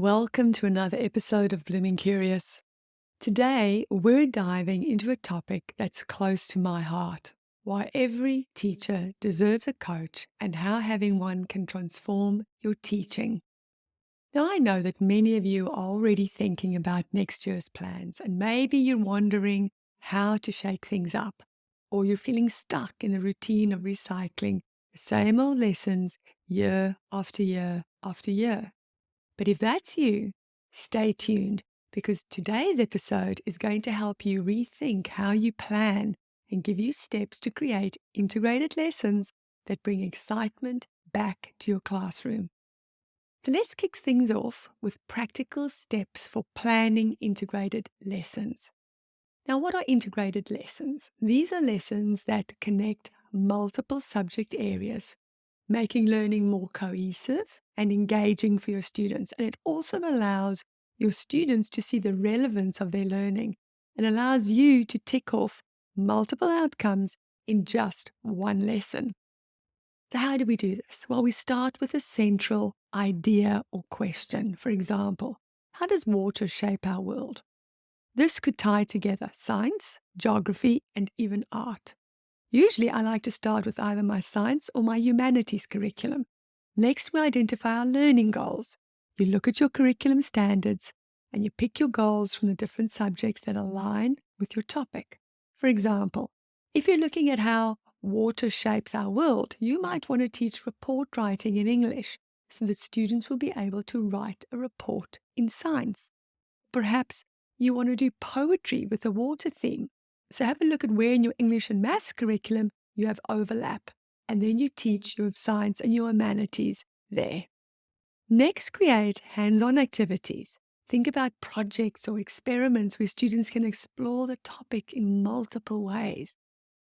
Welcome to another episode of Blooming Curious. Today, we're diving into a topic that's close to my heart: why every teacher deserves a coach and how having one can transform your teaching. Now, I know that many of you are already thinking about next year's plans, and maybe you're wondering how to shake things up, or you're feeling stuck in the routine of recycling the same old lessons year after year after year. But if that's you, stay tuned, because today's episode is going to help you rethink how you plan and give you steps to create integrated lessons that bring excitement back to your classroom. So let's kick things off with practical steps for planning integrated lessons. Now, what are integrated lessons? These are lessons that connect multiple subject areas, making learning more cohesive and engaging for your students. And it also allows your students to see the relevance of their learning and allows you to tick off multiple outcomes in just one lesson. So, how do we do this? Well, we start with a central idea or question. For example, how does water shape our world? This could tie together science, geography, and even art. Usually, I like to start with either my science or my humanities curriculum. Next, we identify our learning goals. You look at your curriculum standards and you pick your goals from the different subjects that align with your topic. For example, if you're looking at how water shapes our world, you might want to teach report writing in English so that students will be able to write a report in science. Perhaps you want to do poetry with a water theme. So have a look at where in your English and maths curriculum you have overlap, and then you teach your science and your humanities there. Next, create hands-on activities. Think about projects or experiments where students can explore the topic in multiple ways.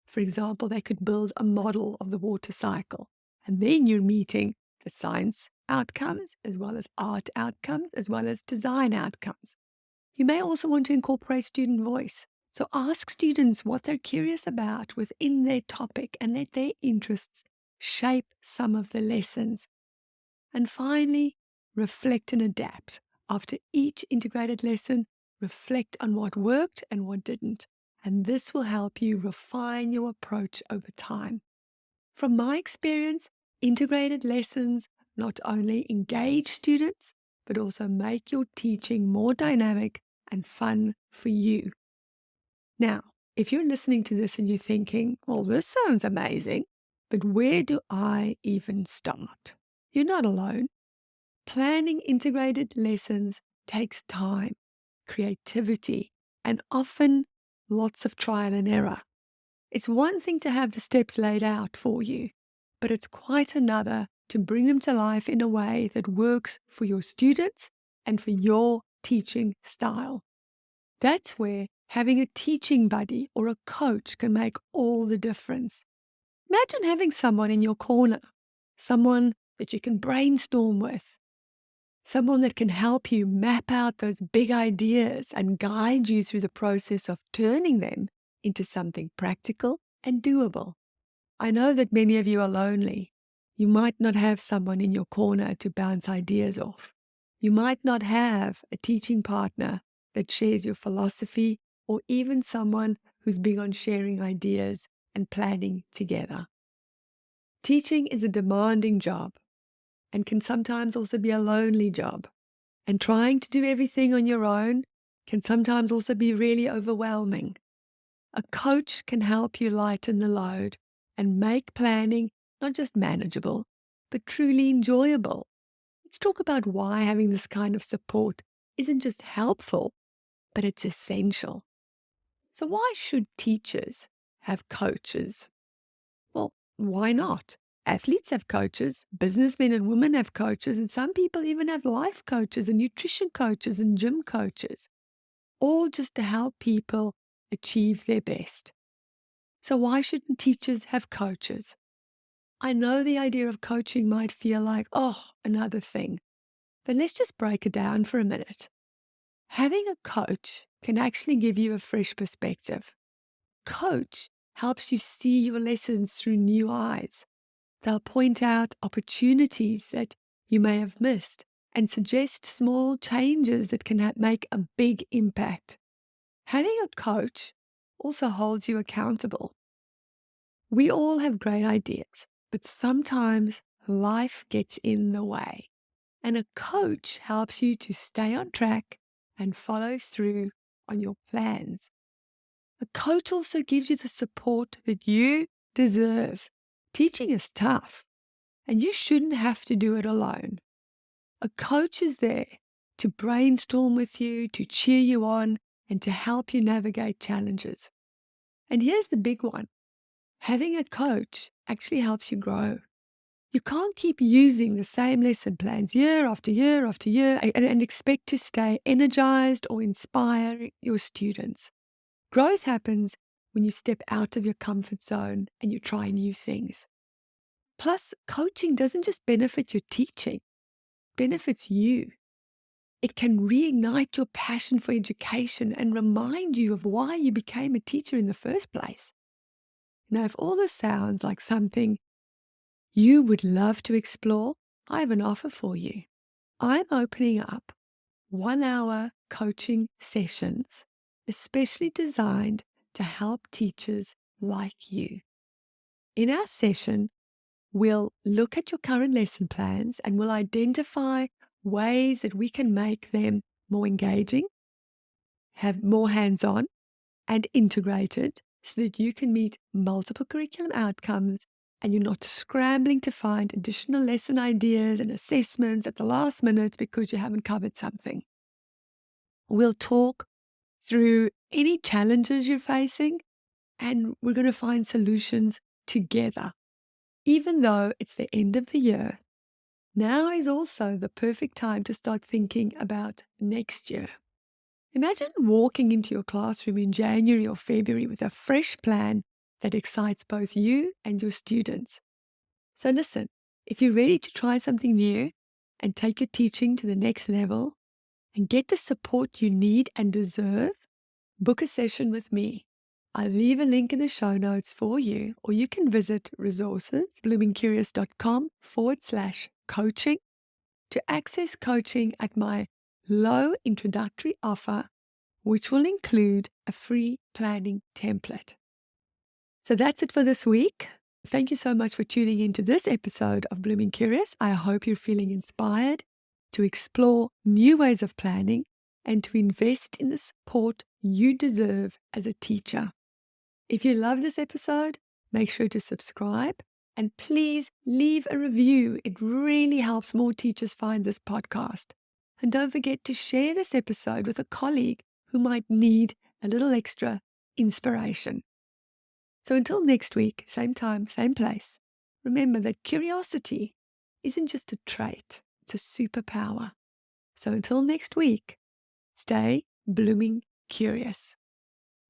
For example, they could build a model of the water cycle, and then you're meeting the science outcomes as well as art outcomes as well as design outcomes. You may also want to incorporate student voice. So ask students what they're curious about within their topic and let their interests shape some of the lessons. And finally, reflect and adapt. After each integrated lesson, reflect on what worked and what didn't. And this will help you refine your approach over time. From my experience, integrated lessons not only engage students, but also make your teaching more dynamic and fun for you. Now, if you're listening to this and you're thinking, well, this sounds amazing, but where do I even start? You're not alone. Planning integrated lessons takes time, creativity, and often lots of trial and error. It's one thing to have the steps laid out for you, but it's quite another to bring them to life in a way that works for your students and for your teaching style. That's where having a teaching buddy or a coach can make all the difference. Imagine having someone in your corner, someone that you can brainstorm with, someone that can help you map out those big ideas and guide you through the process of turning them into something practical and doable. I know that many of you are lonely. You might not have someone in your corner to bounce ideas off. You might not have a teaching partner that shares your philosophy, or even someone who's big on sharing ideas and planning together. Teaching is a demanding job and can sometimes also be a lonely job. And trying to do everything on your own can sometimes also be really overwhelming. A coach can help you lighten the load and make planning not just manageable, but truly enjoyable. Let's talk about why having this kind of support isn't just helpful, but it's essential. So, why should teachers have coaches? Well, why not? Athletes have coaches, businessmen and women have coaches, and some people even have life coaches and nutrition coaches and gym coaches, all just to help people achieve their best. So, why shouldn't teachers have coaches? I know the idea of coaching might feel like, oh, another thing, but let's just break it down for a minute. Having a coach can actually give you a fresh perspective. Coach helps you see your lessons through new eyes. They'll point out opportunities that you may have missed and suggest small changes that can make a big impact. Having a coach also holds you accountable. We all have great ideas, but sometimes life gets in the way. And a coach helps you to stay on track and follow through on your plans. A coach also gives you the support that you deserve. Teaching is tough, and you shouldn't have to do it alone. A coach is there to brainstorm with you, to cheer you on, and to help you navigate challenges. And here's the big one. Having a coach actually helps you grow. You can't keep using the same lesson plans year after year after year and expect to stay energized or inspire your students. Growth happens when you step out of your comfort zone and you try new things. Plus, coaching doesn't just benefit your teaching, it benefits you. It can reignite your passion for education and remind you of why you became a teacher in the first place. Now, if all this sounds like something you would love to explore, I have an offer for you. I'm opening up 1-hour coaching sessions, especially designed to help teachers like you. In our session, we'll look at your current lesson plans and we'll identify ways that we can make them more engaging, have more hands-on, and integrated so that you can meet multiple curriculum outcomes and you're not scrambling to find additional lesson ideas and assessments at the last minute because you haven't covered something. We'll talk through any challenges you're facing and we're going to find solutions together. Even though it's the end of the year, now is also the perfect time to start thinking about next year. Imagine walking into your classroom in January or February with a fresh plan that excites both you and your students. So listen, if you're ready to try something new and take your teaching to the next level and get the support you need and deserve, book a session with me. I'll leave a link in the show notes for you, or you can visit resources bloomingcurious.com/coaching to access coaching at my low introductory offer, which will include a free planning template. So that's it for this week. Thank you so much for tuning into this episode of Blooming Curious. I hope you're feeling inspired to explore new ways of planning and to invest in the support you deserve as a teacher. If you love this episode, make sure to subscribe and please leave a review. It really helps more teachers find this podcast. And don't forget to share this episode with a colleague who might need a little extra inspiration. So until next week, same time, same place, remember that curiosity isn't just a trait, it's a superpower. So until next week, stay blooming curious.